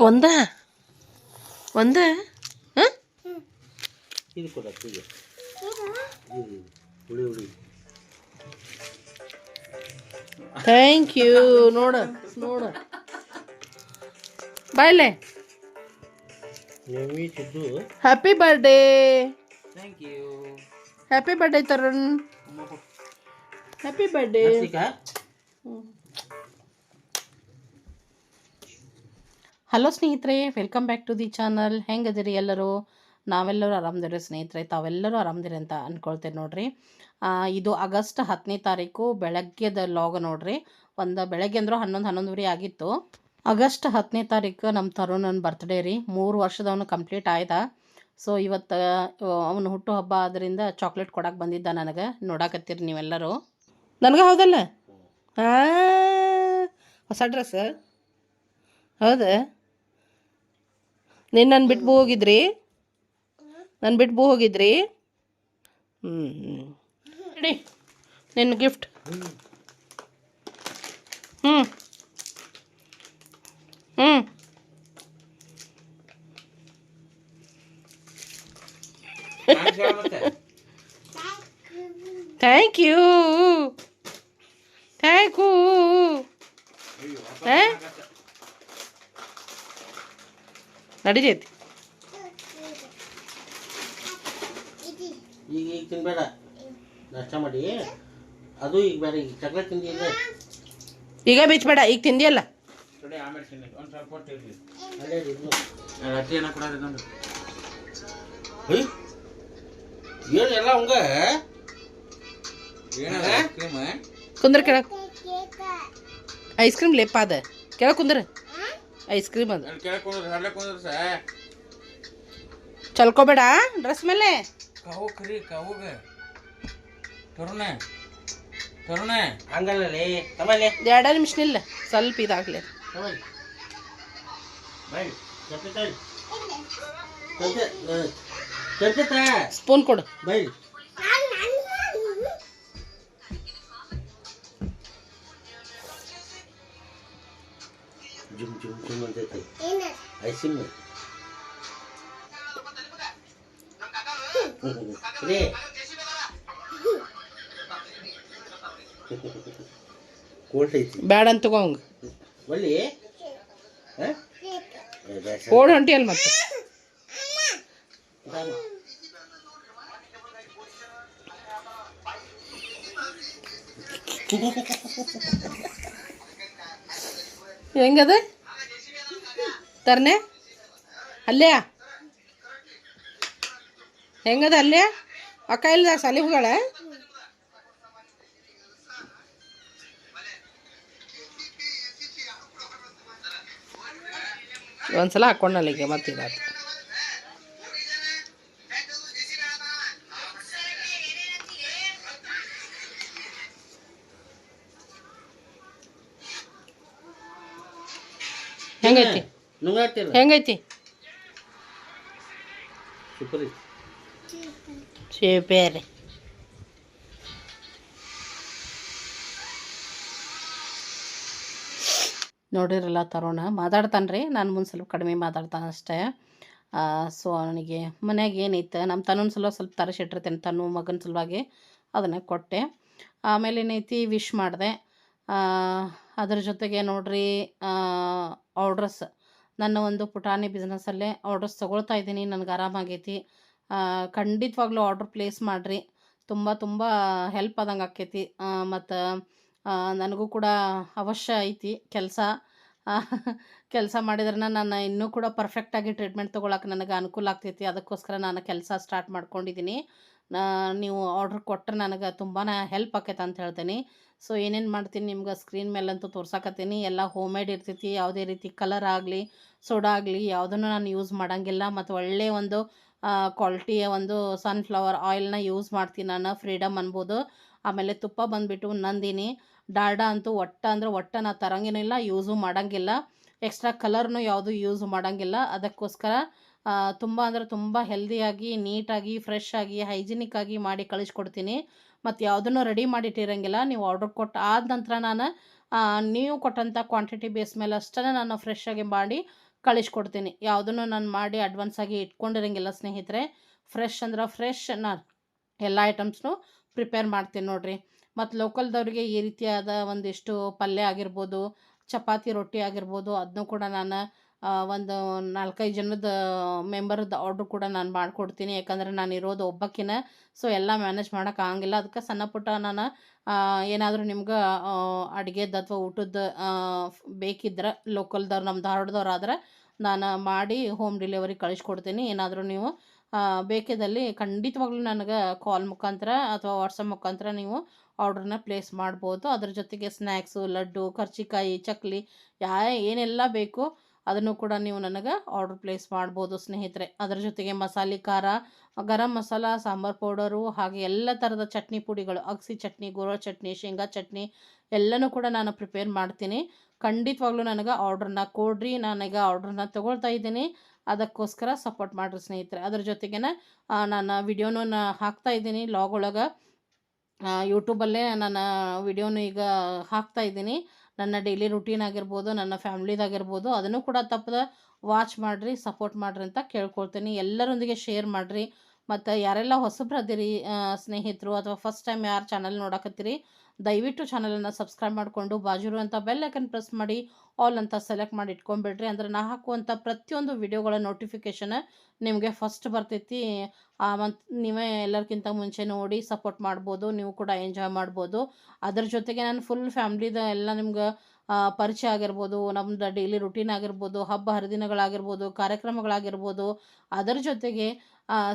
ಒಂದ ಒಂದ ಇದು ಕೊಡ ಇದು ಹುಳಿ ಹುಳಿ. Thank you. ನೋಡು ನೋಡು ಬಾಯ್ಲೆ. Happy birthday. Thank you. Happy birthday Tarun. Happy birthday. Hello ಸ್ನೇಹಿತರೆ, welcome back to the channel. ಹೆಂಗದಿರಿ ಎಲ್ಲರೂ? ನಾವೆಲ್ಲರೂ ಆರಾಮದಿರಿ ಸ್ನೇಹಿತರೆ, ತಾವೆಲ್ಲರೂ ಆರಾಮದಿರಿ ಅಂತ ಅಂದ್ಕೊಳ್ತೇನೆ ನೋಡ್ರಿ. ಇದು ಆಗಸ್ಟ್ 10ನೇ ತಾರೀಕು ಬೆಳಗ್ಗೆದ ಲಾಗ್ ನೋಡ್ರಿ. ಬೆಳಗ್ಗೆ ಅಂದರೂ 11:11 ಆಗಿತ್ತು. ಆಗಸ್ಟ್ 10ನೇ ತಾರೀಕು ನಮ್ಮ ತರುಣನ ಬರ್ತ್ಡೇ ರೀ. 3 ವರ್ಷದವನು ಕಂಪ್ಲೀಟ್ ಆಯ್ದ. ಸೊ ಇವತ್ತು ಅವನು ಹುಟ್ಟು ಹಬ್ಬ ಆದ್ದರಿಂದ ಚಾಕ್ಲೇಟ್ ಕೊಡಕ್ಕೆ ಬಂದಿದ್ದ ನನಗೆ. ನೋಡಾಕತ್ತೀರಿ ನೀವೆಲ್ಲರೂ. ನನಗೆ ಹೌದಲ್ಲ? ಹೊಸ ಡ್ರೆಸ್ ಹೌದಾ? ನೀನು ನನ್ನ ಬಿಟ್ಟು ಹೋಗಿದ್ರಿ? ನನ್ನ ಬಿಟ್ಟು ಹೋಗಿದ್ರಿ? ಇಡಿ ನಿನ್ನ ಗಿಫ್ಟ್. ಹ್ಞೂ ಥ್ಯಾಂಕ್ ಯು. Thank you. ನಡೀತೈತಿ ಈಗ ತಿನ್ಬೇಡ, ನಾಷ್ಟ ಮಾಡಿ. ಅದು ಈಗ ಬೇಡ, ಈಗ ಚಾಕ್ಲೇಟ್ ತಿಂದಿಲ್ಲ. ಈಗ ಬಿಚ್ಚಬೇಡ, ಈಗ ತಿಂದಿಯಲ್ಲ. ಏನು ಎಲ್ಲ ಹಂಗ ಕುಂದ್ರ ಕೆಳಗೆ. ಐಸ್ ಕ್ರೀಮ್ ಲೇಪ ಅದ ಕೆಳಗೆ ಕುಂದ್ರ. ಐಸ್ ಕ್ರೀಮ್ ಅದ ಚಲ್ಕೋಬೇಡ ಡ್ರೆಸ್ ಮೇಲೆ. ಹಂಗಲ್ಲೇ ತಮ್ಮಲ್ಲೇ 2 ನಿಮಿಷ ನಿಲ್ಲ, ಸ್ವಲ್ಪ ಇದಾಗಲಿ. ಸ್ಪೂನ್ ಕೊಡು. ಬೈ ಜುಮ್ ಜುಮ್ ಜುಮ್ ಅಂತೈತಿ ಐಸಿಮ್ ರೇ. ಕೋಲ್ಡ್ ಐತಿ, ಬ್ಯಾಡ ಅಂತ ತಗೋ ಹಂಗೆ. ಒಳ್ಳಿ ಓಡ್ ಹೊಂಟಿ ಅಲ್ಲಿ ಮತ್ತೆ. ಹೆಂಗದ ತರ್ನೆ ಅಲ್ಲೇ? ಹೆಂಗದ ಅಲ್ಲೇ? ಅಕ್ಕ ಇಲ್ಲ ಸಲಿಹುಗಳ? ಒಂದ್ಸಲ ಹಾಕೊಂಡಲ್ಲ ಈಗ ಮತ್ತಿದಾತು. ಹೆಂಗೈತಿ? ಹೆಂಗೈತಿ? Super super. ನೋಡಿರಲ್ಲ ತರುಣ ಮಾತಾಡ್ತಾನೆ ರೀ. ನಾನು ಮುಂದೆ ಸ್ವಲ್ಪ ಕಡಿಮೆ ಮಾತಾಡ್ತಾನೆ ಅಷ್ಟೇ. ಸೊ ಅವನಿಗೆ ಮನ್ಯಾಗ ಏನೈತೆ ನಮ್ಮ ತನ್ನೊಂದು ಸ್ವಲ್ಪ ತರಿಸಿಟ್ಟಿರ್ತೇನೆ ತನ್ನ ಮಗನ ಸಲುವಾಗಿ, ಅದನ್ನು ಕೊಟ್ಟೆ. ಆಮೇಲೆ ಏನೈತಿ ವಿಶ್ ಮಾಡಿದೆ. ಅದ್ರ ಜೊತೆಗೆ ನೋಡ್ರಿ ಆರ್ಡ್ರಸ್, ನನ್ನ ಒಂದು ಪುಟಾಣಿ ಬಿಸ್ನೆಸ್ಸಲ್ಲೇ ಆರ್ಡ್ರಸ್ ತೊಗೊಳ್ತಾ ಇದ್ದೀನಿ. ನನಗೆ ಆರಾಮಾಗೈತಿ. ಖಂಡಿತವಾಗ್ಲೂ ಆರ್ಡ್ರ್ ಪ್ಲೇಸ್ ಮಾಡಿರಿ. ತುಂಬ ತುಂಬ ಹೆಲ್ಪ್ ಆದಂಗೆ ಆಕೈತಿ. ಮತ್ತು ನನಗೂ ಕೂಡ ಅವಶ್ಯ ಐತಿ ಕೆಲಸ. ಕೆಲಸ ಮಾಡಿದ್ರೆ ನಾನು ಇನ್ನೂ ಕೂಡ ಪರ್ಫೆಕ್ಟಾಗಿ ಟ್ರೀಟ್ಮೆಂಟ್ ತೊಗೊಳಕ್ಕೆ ನನಗೆ ಅನುಕೂಲ ಆಗ್ತೈತಿ. ಅದಕ್ಕೋಸ್ಕರ ನಾನು ಕೆಲಸ ಸ್ಟಾರ್ಟ್ ಮಾಡ್ಕೊಂಡಿದ್ದೀನಿ. ನೀವು ಆರ್ಡ್ರ್ ಕೊಟ್ಟರೆ ನನಗೆ ತುಂಬಾ ಹೆಲ್ಪ್ ಆಕೈತೆ ಅಂತ ಹೇಳ್ತೀನಿ. ಸೊ ಏನೇನು ಮಾಡ್ತೀನಿ ನಿಮ್ಗೆ ಸ್ಕ್ರೀನ್ ಮೇಲಂತೂ ತೋರ್ಸಾಕತ್ತೀನಿ. ಎಲ್ಲ ಹೋಮ್ ಮೇಡ್ ಇರ್ತೈತಿ. ಯಾವುದೇ ರೀತಿ ಕಲರ್ ಆಗಲಿ ಸೋಡಾ ಆಗಲಿ ಯಾವುದನ್ನು ನಾನು ಯೂಸ್ ಮಾಡೋಂಗಿಲ್ಲ. ಮತ್ತು ಒಳ್ಳೆಯ ಒಂದು ಕ್ವಾಲಿಟಿಯ ಒಂದು ಸನ್ಫ್ಲವರ್ ಆಯಿಲ್ನ ಯೂಸ್ ಮಾಡ್ತೀನಿ ನಾನು. ಫ್ರೀಡಮ್ ಅನ್ಬೋದು. ಆಮೇಲೆ ತುಪ್ಪ ಬಂದುಬಿಟ್ಟು ನಂದಿನಿ. ಡಾಲ್ಡಾ ಅಂತೂ ಒಟ್ಟು ನಾ ತರಂಗೇನಿಲ್ಲ, ಯೂಸು ಮಾಡೋಂಗಿಲ್ಲ. ಎಕ್ಸ್ಟ್ರಾ ಕಲರ್ನು ಯಾವುದು ಯೂಸ್ ಮಾಡೋಂಗಿಲ್ಲ. ಅದಕ್ಕೋಸ್ಕರ ತುಂಬ ಅಂದರೆ ತುಂಬ ಹೆಲ್ದಿಯಾಗಿ, ನೀಟಾಗಿ, ಫ್ರೆಶ್ ಆಗಿ, ಹೈಜಿನಿಕ್ ಆಗಿ ಮಾಡಿ ಕಳಿಸ್ಕೊಡ್ತೀನಿ. ಮತ್ತು ಯಾವುದನ್ನು ರೆಡಿ ಮಾಡಿಟ್ಟಿರೋಂಗಿಲ್ಲ. ನೀವು ಆರ್ಡ್ರ್ ಕೊಟ್ಟು ಆದ ನಂತರ ನಾನು ನೀವು ಕೊಟ್ಟಂಥ ಕ್ವಾಂಟಿಟಿ ಬೇಸ್ ಮೇಲೆ ಅಷ್ಟೇ ನಾನು ಫ್ರೆಶ್ ಆಗಿ ಮಾಡಿ ಕಳಿಸ್ಕೊಡ್ತೀನಿ. ಯಾವುದನ್ನು ನಾನು ಮಾಡಿ ಅಡ್ವಾನ್ಸಾಗಿ ಇಟ್ಕೊಂಡಿರಂಗಿಲ್ಲ ಸ್ನೇಹಿತರೆ. ಫ್ರೆಶ್ ಅಂದ್ರೆ ಫ್ರೆಶ್ ನಾನು ಎಲ್ಲ ಐಟಮ್ಸ್ನು ಪ್ರಿಪೇರ್ ಮಾಡ್ತೀನಿ ನೋಡಿರಿ. ಮತ್ತು ಲೋಕಲ್ದವ್ರಿಗೆ ಈ ರೀತಿಯಾದ ಒಂದಿಷ್ಟು ಪಲ್ಯ ಆಗಿರ್ಬೋದು, ಚಪಾತಿ ರೊಟ್ಟಿ ಆಗಿರ್ಬೋದು, ಅದನ್ನೂ ಕೂಡ ನಾನು ಒಂದು 4-5 ಜನದ ಮೆಂಬರ್ದು ಆರ್ಡ್ರ್ ಕೂಡ ನಾನು ಮಾಡಿಕೊಡ್ತೀನಿ. ಯಾಕಂದರೆ ನಾನು ಇರೋದು ಒಬ್ಬಾಕಿನ. ಸೊ ಎಲ್ಲ ಮ್ಯಾನೇಜ್ ಮಾಡೋಕ್ಕಾಗಂಗಿಲ್ಲ. ಅದಕ್ಕೆ ಸಣ್ಣ ಪುಟ್ಟ ನಾನು ಏನಾದರೂ ನಿಮ್ಗೆ ಅಡುಗೆದು ಅಥವಾ ಊಟದ ಬೇಕಿದ್ರೆ ಲೋಕಲ್ದವ್ರು ನಮ್ಮ ಧಾರವಾಡದವ್ರು ಆದ್ರೆ ನಾನು ಮಾಡಿ ಹೋಮ್ ಡೆಲಿವರಿ ಕಳಿಸ್ಕೊಡ್ತೀನಿ. ಏನಾದರೂ ನೀವು ಬೇಕಿದ್ದಲ್ಲಿ ಖಂಡಿತವಾಗ್ಲೂ ನನಗೆ ಕಾಲ್ ಮುಖಾಂತರ ಅಥವಾ ವಾಟ್ಸಪ್ ಮುಖಾಂತರ ನೀವು ಆರ್ಡ್ರನ್ನ ಪ್ಲೇಸ್ ಮಾಡ್ಬೋದು. ಅದ್ರ ಜೊತೆಗೆ ಸ್ನ್ಯಾಕ್ಸು, ಲಡ್ಡು, ಕರ್ಜಿಕಾಯಿ, ಚಕ್ಲಿ ಏನೆಲ್ಲ ಬೇಕು ಅದನ್ನು ಕೂಡ ನೀವು ನನಗೆ ಆರ್ಡ್ರ್ ಪ್ಲೇಸ್ ಮಾಡ್ಬೋದು ಸ್ನೇಹಿತರೆ. ಅದರ ಜೊತೆಗೆ ಮಸಾಲೆ ಖಾರ, ಗರಂ ಮಸಾಲ, ಸಾಂಬಾರು ಪೌಡರು, ಹಾಗೆ ಎಲ್ಲ ಥರದ ಚಟ್ನಿ ಪುಡಿಗಳು, ಅಗಸಿ ಚಟ್ನಿ, ಗುರೆಳ್ಳು ಚಟ್ನಿ, ಶೇಂಗಾ ಚಟ್ನಿ ಎಲ್ಲನೂ ಕೂಡ ನಾನು ಪ್ರಿಪೇರ್ ಮಾಡ್ತೀನಿ. ಖಂಡಿತವಾಗ್ಲೂ ನನಗೆ ಆರ್ಡ್ರನ್ನ ಕೊಡ್ರಿ. ನಾನೀಗ ಆರ್ಡ್ರನ್ನ ತೊಗೊಳ್ತಾ ಇದ್ದೀನಿ. ಅದಕ್ಕೋಸ್ಕರ ಸಪೋರ್ಟ್ ಮಾಡಿರಿ ಸ್ನೇಹಿತರೆ. ಅದ್ರ ಜೊತೆಗೇ ನಾನು ವಿಡಿಯೋನ ಹಾಕ್ತಾ ಇದ್ದೀನಿ ಲಾಗ್ ಒಳಗೆ. ಯೂಟ್ಯೂಬಲ್ಲೇ ನಾನು ವಿಡಿಯೋನು ಈಗ ಹಾಕ್ತಾ ಇದ್ದೀನಿ. ನನ್ನ ಡೈಲಿ ರುಟೀನ್ ಆಗಿರ್ಬೋದು, ನನ್ನ ಫ್ಯಾಮ್ಲಿದಾಗಿರ್ಬೋದು, ಅದನ್ನು ಕೂಡ ತಪ್ಪದೆ ವಾಚ್ ಮಾಡಿರಿ, ಸಪೋರ್ಟ್ ಮಾಡಿರಿ ಅಂತ ಕೇಳ್ಕೊಳ್ತೀನಿ. ಎಲ್ಲರೊಂದಿಗೆ ಶೇರ್ ಮಾಡಿರಿ. ಮತ್ತು ಯಾರೆಲ್ಲ ಹೊಸಬ್ರು ಅದೀರಿ ಸ್ನೇಹಿತರು, ಅಥವಾ ಫಸ್ಟ್ ಟೈಮ್ ಯಾರು ಚಾನಲ್ ನೋಡಕತ್ತೀರಿ, ದಯವಿಟ್ಟು ಚಾನಲನ್ನು ಸಬ್ಸ್ಕ್ರೈಬ್ ಮಾಡಿಕೊಂಡು ಬಾಜುರುವಂಥ ಬೆಲ್ ಐಕನ್ ಪ್ರೆಸ್ ಮಾಡಿ ಆಲ್ ಅಂತ ಸೆಲೆಕ್ಟ್ ಮಾಡಿ ಇಟ್ಕೊಂಡ್ಬಿಡ್ರಿ. ಅಂದರೆ ನಾ ಹಾಕುವಂಥ ಪ್ರತಿಯೊಂದು ವಿಡಿಯೋಗಳ ನೋಟಿಫಿಕೇಷನ್ ನಿಮಗೆ ಫಸ್ಟ್ ಬರ್ತೈತಿ. ಮತ್ತು ನೀವೇ ಎಲ್ಲರಿಗಿಂತ ಮುಂಚೆ ನೋಡಿ ಸಪೋರ್ಟ್ ಮಾಡ್ಬೋದು, ನೀವು ಕೂಡ ಎಂಜಾಯ್ ಮಾಡ್ಬೋದು. ಅದ್ರ ಜೊತೆಗೆ ನಾನು ಫುಲ್ ಫ್ಯಾಮ್ಲಿದ ಎಲ್ಲ ನಿಮ್ಗೆ ಪರಿಚಯ ಆಗಿರ್ಬೋದು, ನಮ್ಮದು ಡೈಲಿ ರುಟೀನ್ ಆಗಿರ್ಬೋದು, ಹಬ್ಬ ಹರಿದಿನಗಳಾಗಿರ್ಬೋದು, ಕಾರ್ಯಕ್ರಮಗಳಾಗಿರ್ಬೋದು, ಅದರ ಜೊತೆಗೆ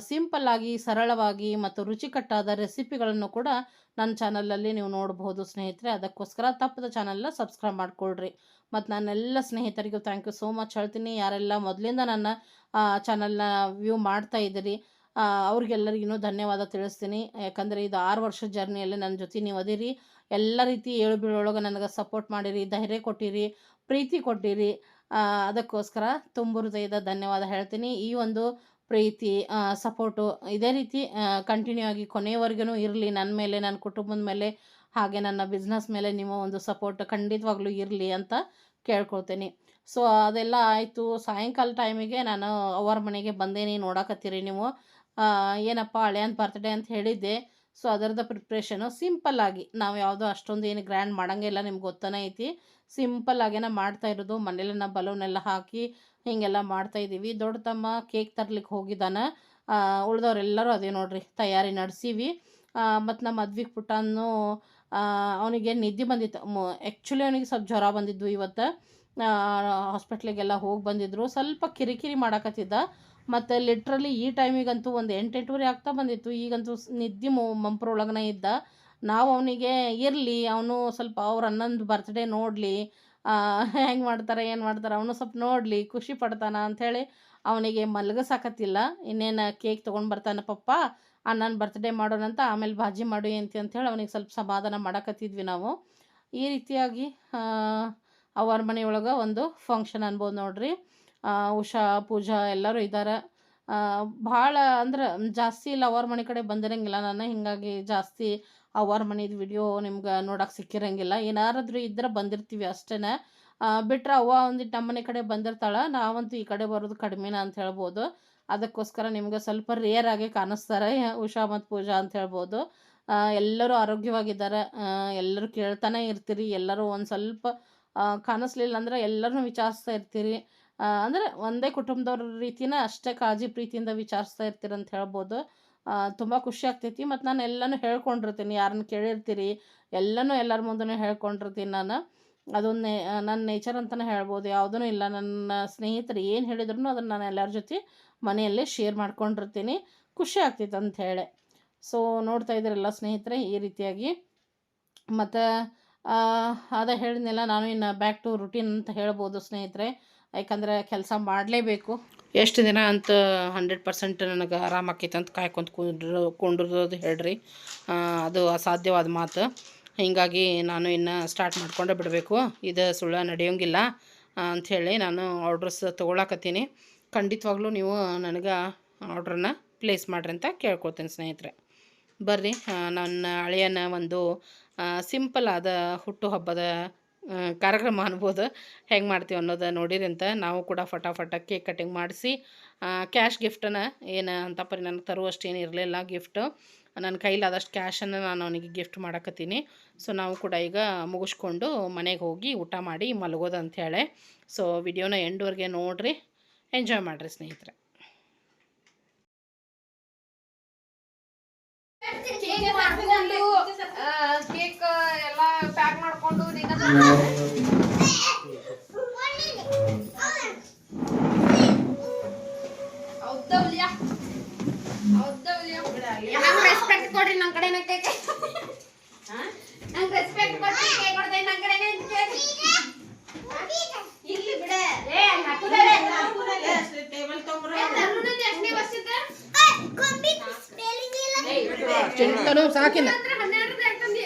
ಸಿಂಪಲ್ಲಾಗಿ, ಸರಳವಾಗಿ ಮತ್ತು ರುಚಿಕಟ್ಟಾದ ರೆಸಿಪಿಗಳನ್ನು ಕೂಡ ನನ್ನ ಚಾನಲಲ್ಲಿ ನೀವು ನೋಡ್ಬೋದು ಸ್ನೇಹಿತರೆ. ಅದಕ್ಕೋಸ್ಕರ ತಪ್ಪದ ಚಾನಲ್ನ ಸಬ್ಸ್ಕ್ರೈಬ್ ಮಾಡಿಕೊಳ್ರಿ. ಮತ್ತು ನನ್ನೆಲ್ಲ ಸ್ನೇಹಿತರಿಗೂ ಥ್ಯಾಂಕ್ ಯು ಸೋ ಮಚ್ ಹೇಳ್ತೀನಿ. ಯಾರೆಲ್ಲ ಮೊದಲಿಂದ ನನ್ನ ಚಾನಲ್ನ ವ್ಯೂ ಮಾಡ್ತಾ ಇದ್ದೀರಿ ಅವ್ರಿಗೆಲ್ಲರಿಗೂ ಧನ್ಯವಾದ ತಿಳಿಸ್ತೀನಿ. ಯಾಕಂದರೆ ಇದು 6 ವರ್ಷದ ಜರ್ನಿಯಲ್ಲಿ ನನ್ನ ಜೊತೆ ನೀವು ಅದೀರಿ. ಎಲ್ಲ ರೀತಿ ಏಳು ಬೀಳೊಳಗೆ ನನಗೆ ಸಪೋರ್ಟ್ ಮಾಡಿರಿ, ಧೈರ್ಯ ಕೊಟ್ಟಿರಿ, ಪ್ರೀತಿ ಕೊಟ್ಟಿರಿ. ಅದಕ್ಕೋಸ್ಕರ ತುಂಬ ಹೃದಯದ ಧನ್ಯವಾದ ಹೇಳ್ತೀನಿ. ಈ ಒಂದು ಪ್ರೀತಿ, ಸಪೋರ್ಟು ಇದೇ ರೀತಿ ಕಂಟಿನ್ಯೂ ಆಗಿ ಕೊನೆಯವರೆಗೂ ಇರಲಿ ನನ್ನ ಮೇಲೆ, ನನ್ನ ಕುಟುಂಬದ ಮೇಲೆ, ಹಾಗೆ ನನ್ನ ಬಿಸ್ನೆಸ್ ಮೇಲೆ ನಿಮ್ಮ ಒಂದು ಸಪೋರ್ಟ್ ಖಂಡಿತವಾಗ್ಲೂ ಇರಲಿ ಅಂತ ಕೇಳ್ಕೊಳ್ತೀನಿ. ಸೊ ಅದೆಲ್ಲ ಆಯಿತು. ಸಾಯಂಕಾಲ ಟೈಮಿಗೆ ನಾನು ಅವ್ರ ಮನೆಗೆ ಬಂದೇನಿ. ನೋಡಕತ್ತೀರಿ ನೀವು. ಏನಪ್ಪ ಹಳೆಯಂತ ಬರ್ತ್ಡೇ ಅಂತ ಹೇಳಿದ್ದೆ. ಸೊ ಅದರದ್ದು ಪ್ರಿಪ್ರೇಷನು ಸಿಂಪಲ್ಲಾಗಿ, ನಾವು ಯಾವುದೋ ಅಷ್ಟೊಂದು ಏನು ಗ್ರ್ಯಾಂಡ್ ಮಾಡೋಂಗಿಲ್ಲ, ನಿಮ್ಗೆ ಗೊತ್ತನೇ ಐತಿ. ಸಿಂಪಲ್ಲಾಗೇನ ಮಾಡ್ತಾ ಇರೋದು. ಮನೇಲಿನ ಬಲೂನೆಲ್ಲ ಹಾಕಿ ಹೀಗೆಲ್ಲ ಮಾಡ್ತಾಯಿದ್ದೀವಿ. ದೊಡ್ಡ ತಮ್ಮ ಕೇಕ್ ತರ್ಲಿಕ್ಕೆ ಹೋಗಿದ್ದಾನೆ. ಉಳ್ದವ್ರೆಲ್ಲರೂ ಅದೇ ನೋಡ್ರಿ ತಯಾರಿ ನಡೆಸೀವಿ. ಮತ್ತು ನಮ್ಮ ಮದ್ವಿಗೆ ಪುಟ್ಟನು ಅವನಿಗೆ ನಿದ್ದೆ ಬಂದಿತ್ತು. ಆ್ಯಕ್ಚುಲಿ ಅವನಿಗೆ ಸ್ವಲ್ಪ ಜ್ವರ ಬಂದಿದ್ದು ಇವತ್ತು. ಹಾಸ್ಪಿಟ್ಲಿಗೆಲ್ಲ ಹೋಗಿ ಬಂದಿದ್ದರು. ಸ್ವಲ್ಪ ಕಿರಿಕಿರಿ ಮಾಡಕತ್ತಿದ್ದ. ಮತ್ತು ಲಿಟ್ರಲಿ ಈ ಟೈಮಿಗಂತೂ ಒಂದು 8-8:30 ಆಗ್ತಾ ಬಂದಿತ್ತು. ಈಗಂತೂ ನಿದ್ದೆ ಮಂಪ್ರೊಳಗನೇ ಇದ್ದ. ನಾವು ಅವನಿಗೆ ಇರಲಿ, ಅವನು ಸ್ವಲ್ಪ ಅವ್ರ ಅಣ್ಣಂದು ಬರ್ತ್ಡೇ ನೋಡಲಿ, ಹೆಂಗೆ ಮಾಡ್ತಾರೆ ಏನು ಮಾಡ್ತಾರೆ ಅವನು ಸ್ವಲ್ಪ ನೋಡಲಿ, ಖುಷಿ ಪಡ್ತಾನ ಅಂಥೇಳಿ ಅವನಿಗೆ ಮಲಗಿಸಾಕತ್ತಿಲ್ಲ. ಇನ್ನೇನು ಕೇಕ್ ತೊಗೊಂಡು ಬರ್ತಾನೆ ಪಪ್ಪ, ಅಣ್ಣನ ಬರ್ತ್ಡೇ ಮಾಡೋಣಂತ, ಆಮೇಲೆ ಭಾಜಿ ಮಾಡು ಅಂಥೇಳಿ ಅವನಿಗೆ ಸ್ವಲ್ಪ ಸಮಾಧಾನ ಮಾಡಕತ್ತಿದ್ವಿ ನಾವು. ಈ ರೀತಿಯಾಗಿ ಅವ್ರ ಮನೆಯೊಳಗೆ ಒಂದು ಫಂಕ್ಷನ್ ಅನ್ಬೋದು ನೋಡ್ರಿ. ಉಷಾ, ಪೂಜಾ ಎಲ್ಲರೂ ಇದ್ದಾರೆ. ಭಾಳ ಅಂದ್ರೆ ಜಾಸ್ತಿ ಇಲ್ಲ, ಅವ್ರ ಮನೆ ಕಡೆ ಬಂದಿರಂಗಿಲ್ಲ ನಾನು. ಹೀಗಾಗಿ ಜಾಸ್ತಿ ಅವ್ರ ಮನೆದು ವಿಡಿಯೋ ನಿಮ್ಗೆ ನೋಡೋಕೆ ಸಿಕ್ಕಿರಂಗಿಲ್ಲ. ಏನಾರಾದ್ರೂ ಇದ್ರೆ ಬಂದಿರ್ತೀವಿ ಅಷ್ಟೇ. ಬಿಟ್ರೆ ಅವ್ವ ಒಂದಿಟ್ಟು ನಮ್ಮ ಮನೆ ಕಡೆ ಬಂದಿರ್ತಾಳೆ. ನಾವಂತೂ ಈ ಕಡೆ ಬರೋದು ಕಡಿಮೆನ ಅಂತ ಹೇಳ್ಬೋದು. ಅದಕ್ಕೋಸ್ಕರ ನಿಮ್ಗೆ ಸ್ವಲ್ಪ ರೇರ್ ಆಗಿ ಕಾಣಿಸ್ತಾರೆ ಉಷಾ ಮತ್ತು ಪೂಜಾ ಅಂತ ಹೇಳ್ಬೋದು. ಎಲ್ಲರೂ ಆರೋಗ್ಯವಾಗಿದ್ದಾರೆ. ಎಲ್ಲರೂ ಕೇಳ್ತಾನೆ ಇರ್ತೀರಿ. ಎಲ್ಲರೂ ಒಂದು ಸ್ವಲ್ಪ ಕಾಣಿಸ್ಲಿಲ್ಲ ಅಂದ್ರೆ ಎಲ್ಲರನ್ನೂ ವಿಚಾರಿಸ್ತಾ ಇರ್ತೀರಿ. ಅಂದರೆ ಒಂದೇ ಕುಟುಂಬದವ್ರ ರೀತಿನ ಅಷ್ಟೇ ಕಾಳಜಿ ಪ್ರೀತಿಯಿಂದ ವಿಚಾರಿಸ್ತಾ ಇರ್ತೀರಿ ಅಂತ ಹೇಳ್ಬೋದು. ತುಂಬ ಖುಷಿ ಆಗ್ತೈತಿ. ಮತ್ತು ನಾನು ಎಲ್ಲನೂ ಹೇಳ್ಕೊಂಡಿರ್ತೀನಿ. ಯಾರನ್ನ ಕೇಳಿರ್ತೀರಿ ಎಲ್ಲನೂ ಎಲ್ಲರ ಮುಂದೆನೂ ಹೇಳ್ಕೊಂಡಿರ್ತೀನಿ ನಾನು. ಅದೊಂದು ನನ್ನ ನೇಚರ್ ಅಂತಲೇ ಹೇಳ್ಬೋದು. ಯಾವುದೂ ಇಲ್ಲ, ನನ್ನ ಸ್ನೇಹಿತರು ಏನು ಹೇಳಿದ್ರು ಅದನ್ನು ನಾನು ಎಲ್ಲರ ಜೊತೆ ಮನೆಯಲ್ಲೇ ಶೇರ್ ಮಾಡ್ಕೊಂಡಿರ್ತೀನಿ. ಖುಷಿ ಆಗ್ತೈತೆ ಅಂಥೇಳಿ. ಸೊ ನೋಡ್ತಾ ಇದ್ದೀರಲ್ಲ ಸ್ನೇಹಿತರೆ, ಈ ರೀತಿಯಾಗಿ. ಮತ್ತು ಅದೇ ಹೇಳಿದ್ನೆಲ್ಲ, ನಾನು ಇನ್ನು ಬ್ಯಾಕ್ ಟು ರುಟೀನ್ ಅಂತ ಹೇಳ್ಬೋದು ಸ್ನೇಹಿತರೆ. ಯಾಕಂದರೆ ಕೆಲಸ ಮಾಡಲೇಬೇಕು. ಎಷ್ಟು ದಿನ ಅಂತ 100% ನನಗೆ ಆರಾಮಾಕೈತೆ ಅಂತ ಕಾಯ್ಕೊಂತ ಕೊಂಡಿರೋದು ಹೇಳ್ರಿ, ಅದು ಅಸಾಧ್ಯವಾದ ಮಾತು. ಹೀಗಾಗಿ ನಾನು ಇನ್ನು ಸ್ಟಾರ್ಟ್ ಮಾಡ್ಕೊಂಡೇ ಬಿಡಬೇಕು. ಇದು ಸುಳ್ಳು ನಡೆಯೋಂಗಿಲ್ಲ ಅಂಥೇಳಿ ನಾನು ಆರ್ಡ್ರಸ್ ತೊಗೊಳಕತ್ತೀನಿ. ಖಂಡಿತವಾಗ್ಲೂ ನೀವು ನನಗೆ ಆರ್ಡ್ರನ್ನ ಪ್ಲೇಸ್ ಮಾಡಿರಿ ಅಂತ ಕೇಳ್ಕೊಳ್ತೀನಿ ಸ್ನೇಹಿತರೆ. ಬರ್ರಿ, ನನ್ನ ಹಳೆಯನ ಒಂದು ಸಿಂಪಲ್ ಆದ ಹುಟ್ಟುಹಬ್ಬದ ಕಾರ್ಯಕ್ರಮ ಅನ್ಬೋದು ಹೆಂಗೆ ಮಾಡ್ತೀವಿ ಅನ್ನೋದು ನೋಡಿರಿ ಅಂತ. ನಾವು ಕೂಡ ಫಟಾಫಟ ಕೇಕ್ ಕಟಿಂಗ್ ಮಾಡಿಸಿ ಕ್ಯಾಶ್ ಗಿಫ್ಟನ್ನು ಏನು ಅಂತ ಪರಿ ನನಗೆ ತರುವಷ್ಟು ಏನು ಇರಲಿಲ್ಲ ಗಿಫ್ಟು. ನನ್ನ ಕೈಲಾದಷ್ಟು ಕ್ಯಾಶನ್ನು ನಾನು ಅವನಿಗೆ ಗಿಫ್ಟ್ ಮಾಡಕತ್ತೀನಿ. ಸೊ ನಾವು ಕೂಡ ಈಗ ಮುಗಿಸ್ಕೊಂಡು ಮನೆಗೆ ಹೋಗಿ ಊಟ ಮಾಡಿ ಮಲಗೋದು ಅಂಥೇಳಿ. ಸೊ ವಿಡಿಯೋನ ಎಂಡ್ವರೆಗೆ ನೋಡಿರಿ, ಎಂಜಾಯ್ ಮಾಡಿರಿ ಸ್ನೇಹಿತರೆ. ಕೇಕ್ ಎಲ್ಲ ಪ್ಯಾಕ್ ಮಾಡ್ಕೊಂಡು ರೆಸ್ಪೆಕ್ಟ್ ಕೊಡ್ರಿ ನನ್ನ ಕಡೆ ರೆಸ್ಪೆಕ್ಟ್ ಕೊಡ್ರಿ ನನ್ನ ಕಡೆ ಇಲ್ಲಿ ಬಿಡೆ ಚಿಂತನು ಸಾಕಿಲ್ಲ.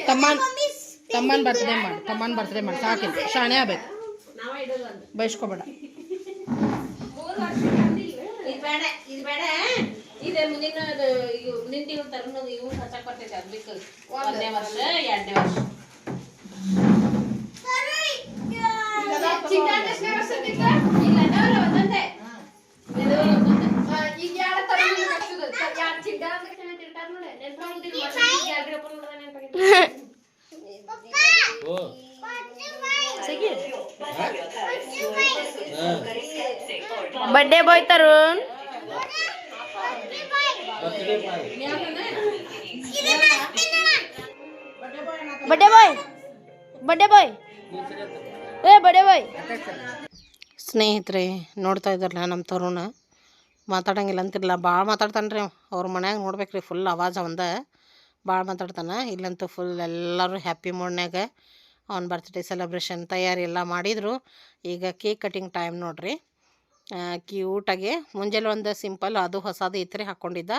ತಮ್ಮನ್ ಬರ್ತ್ಡೇ ಮಾಡಿ ಸಾಕಿಲ್ಲ. ಶಾಣೆ ಆಗ್ಬೇಕು, ಬಯಸ್ಕೋಬೇಡ. ಇದೆ ಮುಂದಿನ ತಿಂಗಳು ತರುಣ ಇವು ಹಚ್ಚಕ್ ಬರ್ತೈತೆ. ಅದಕ್ಕೆ 1ನೇ ವರ್ಷ 2ನೇ ವರ್ಷ बर्थडे बॉय तरुण बर्थडे बॉय ए बर्थडे बॉय. ಸ್ನೇಹಿತರೆ ನೋಡ್ತಾ ಇದ್ದಾರಲ್ಲ, ನಮ್ಮ ತರುಣ ಮಾತಾಡಂಗಿಲ್ಲ ಅಂತಿರಲ್ಲ, ಭಾಳ ಮಾತಾಡ್ತಾನೆ ರೀ. ಅವ್ರ ಮನ್ಯಾಗ ನೋಡ್ಬೇಕು ರೀ, ಫುಲ್ ಆವಾಜ ಒಂದ ಭಾಳ ಮಾತಾಡ್ತಾನೆ. ಇಲ್ಲಂತೂ ಫುಲ್ ಎಲ್ಲರೂ ಹ್ಯಾಪಿ ಮೂಡ್ನ್ಯಾಗ ಅವ್ನ ಬರ್ತ್ಡೇ ಸೆಲೆಬ್ರೇಷನ್ ತಯಾರಿ ಎಲ್ಲ ಮಾಡಿದರು. ಈಗ ಕೇಕ್ ಕಟಿಂಗ್ ಟೈಮ್ ನೋಡ್ರಿ. ಕ್ಯೂಟಾಗಿ ಮುಂಜಾನೆ ಒಂದು ಸಿಂಪಲ್ ಅದು ಹೊಸದು ಇತ್ತರಿ ಹಾಕ್ಕೊಂಡಿದ್ದ.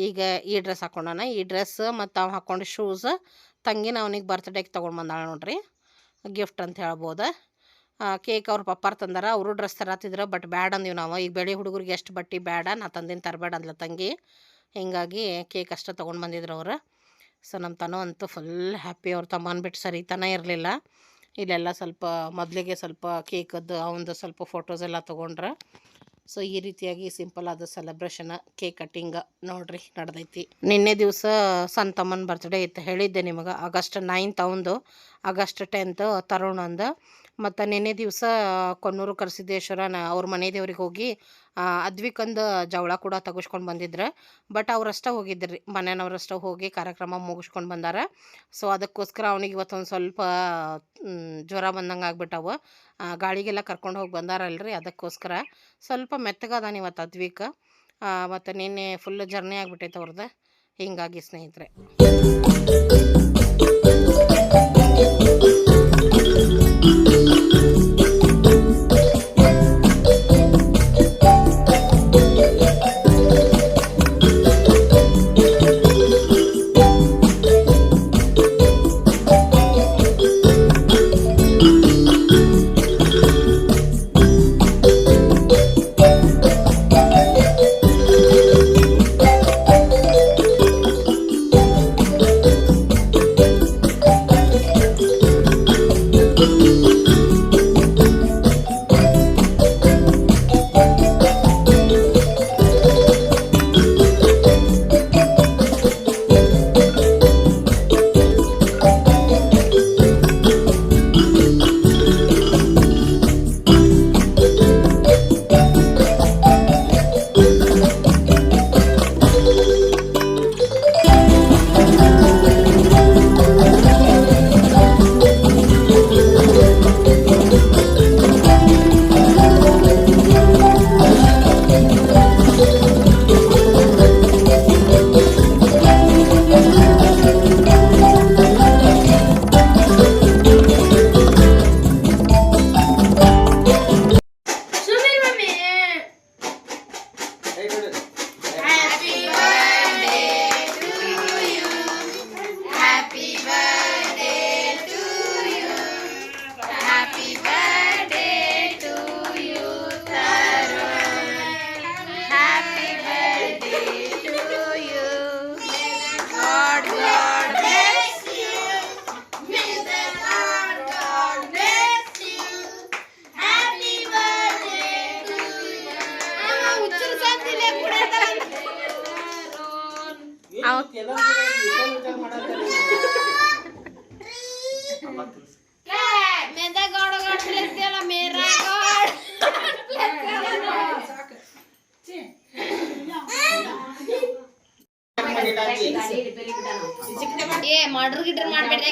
ಈಗ ಈ ಡ್ರೆಸ್ ಹಾಕ್ಕೊಂಡಾನ. ಈ ಡ್ರೆಸ್ ಮತ್ತು ಅವ್ನು ಹಾಕ್ಕೊಂಡು ಶೂಸ್ ತಂಗಿನ ಅವನಿಗೆ ಬರ್ತ್ಡೇಗೆ ತೊಗೊಂಡು ಬಂದಾಳ ನೋಡ್ರಿ, ಗಿಫ್ಟ್ ಅಂತ ಹೇಳ್ಬೋದು. ಕೇಕ್ ಅವ್ರ ಪಪ್ಪಾರು ತಂದಾರ. ಅವರು ಡ್ರೆಸ್ ತರತ್ತಿದ್ರು, ಬಟ್ ಬ್ಯಾಡ ಅಂದೀವಿ ನಾವು. ಈಗ ಬೆಳೆ ಹುಡುಗರಿಗೆ ಎಷ್ಟು ಬಟ್ಟೆ ಬೇಡ, ನಾ ತಂದಿನ ತರಬೇಡ ಅಂದ್ಲ ತಂಗಿ. ಹೀಗಾಗಿ ಕೇಕ್ ಅಷ್ಟೇ ತೊಗೊಂಡು ಬಂದಿದ್ರು ಅವರು. ಸೊ ನಮ್ಮ ತನ ಅಂತೂ ಫುಲ್ ಹ್ಯಾಪಿ. ಅವ್ರ ತಮ್ಮನ ಬಿಟ್ಟು ಸರಿತಾನೆ ಇರಲಿಲ್ಲ. ಇಲ್ಲೆಲ್ಲ ಸ್ವಲ್ಪ ಮೊದಲಿಗೆ ಸ್ವಲ್ಪ ಕೇಕದ್ದು ಅವಂದು ಸ್ವಲ್ಪ ಫೋಟೋಸ್ ಎಲ್ಲ ತೊಗೊಂಡ್ರೆ. ಸೊ ಈ ರೀತಿಯಾಗಿ ಸಿಂಪಲ್ ಆದ ಸೆಲೆಬ್ರೇಷನ್ ಕೇಕ್ ಕಟ್ಟಿಂಗ್ ನೋಡ್ರಿ ನಡೆದೈತಿ. ನಿನ್ನೆ ದಿವಸ ಸಣ್ಣ ತಮ್ಮನ ಬರ್ತ್ಡೇ ಇತ್ತು, ಹೇಳಿದ್ದೆ ನಿಮಗೆ. ಆಗಸ್ಟ್ 9th ಅವಂದು, ಆಗಸ್ಟ್ 10th ತರುಣಂದು. ಮತ್ತು ನಿನ್ನೆ ದಿವಸ ಕೊನ್ನೂರು ಕರಸಿದ್ದೇಶ್ವರನ ಅವ್ರ ಮನೆ ದೇವ್ರಿಗೆ ಹೋಗಿ ಅದ್ವಿಕಂದು ಜವಳ ಕೂಡ ತೆಗೆಸ್ಕೊಂಡು ಬಂದಿದ್ರು. ಬಟ್ ಅವರಷ್ಟೇ ಹೋಗಿದ್ರಿ, ಮನೆಯವ್ರಷ್ಟೇ ಹೋಗಿ ಕಾರ್ಯಕ್ರಮ ಮುಗಿಸ್ಕೊಂಡು ಬಂದಾರ. ಸೊ ಅದಕ್ಕೋಸ್ಕರ ಅವನಿಗೆ ಇವತ್ತೊಂದು ಸ್ವಲ್ಪ ಜ್ವರ ಬಂದಂಗೆ ಆಗ್ಬಿಟ್ಟವು. ಗಾಳಿಗೆಲ್ಲ ಕರ್ಕೊಂಡು ಹೋಗಿ ಬಂದಾರಲ್ರಿ, ಅದಕ್ಕೋಸ್ಕರ ಸ್ವಲ್ಪ ಮೆತ್ತಗದಾನ ಇವತ್ತು ಅದ್ವಿಕ. ಮತ್ತು ನಿನ್ನೆ ಫುಲ್ ಜರ್ನಿ ಆಗಿಬಿಟ್ಟೈತೆ ಅವ್ರದ್ದು. ಹೀಗಾಗಿ ಸ್ನೇಹಿತರೆ ಏ ಮಾಡ್ರು ಗಿಡ್ರು ಮಾಡ್ಬೇಡ್ರಿ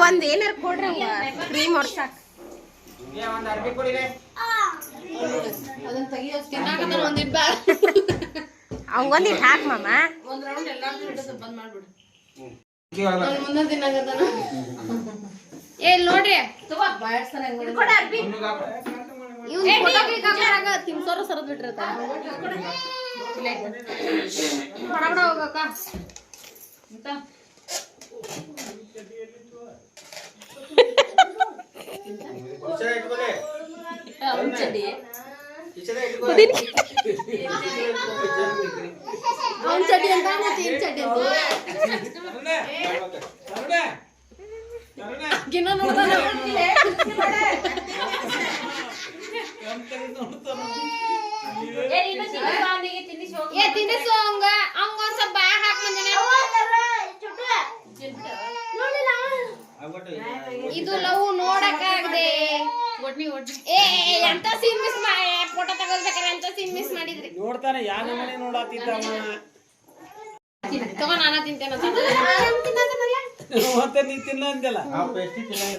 ಒಂದ್ ಏನಾರ ಕೊಡ್ರಿ ಕ್ರೀಮ್ ಹೊಡ್ಸಾಕ್ ಅವಂಗೊಂದಿಟ್ಟು ಹಾಕ್ ಮಾಮ ಒಂದ್ ರೌಂಡ್ ಎಲ್ಲಾರ್ದು ಹಿಡಿದು ಬಂದ್ ಮಾಡ್ಬಿಡು. ಏ ನೋಡ್ರಿ ತಿನ್ಸೋರು ಸರದ್ ಬಿಟ್ಟಿರ್ತ ಬಡ ಹೋಗಕ್ಕ ಅವ್ನ್ ಚಡ್ಡಿ. ಅವ್ನ್ ಚಡ್ಡಿ ಅಂತ ಮತ್ತೆ ಏನ್ ಚಡ್ಡಿ ಅಂತ ಗಿನ್ನ ನೋಡ್ದಾನ ಏ ತಿನ್ನಿಸು ಅವಂಗ ಒಂದ್ ಸ್ವಲ್ಪ ಬಾಯ ಹಾಕ್ ಬಂದೇನೆ ಇದು ಲವ್ ನೋಡಕ್ಕಾಗದೆ ಏ ಎಂತ ಸೀನ್ ಮಿಸ್ ಮಾಡಿ ಫೋಟೋ ತಗೋಬೇಕಾರೆ ಎಂತ ಸೀನ್ ಮಿಸ್ ಮಾಡಿದ್ರಿ ನೋಡ್ತಾನೆ ಯಾ ನಮ್ಮನೆ ನೋಡಾತಿದ್ದ ತಗೋ ನಾನ ತಿಂತೇನ ಮತ್ತೆ ನೀ ತಿನ್ನ ಅಂದಲ್ಲ ಆ ಪೇಸ್ಟಿ ತಿನ್ನಂಗಿಲ್ಲ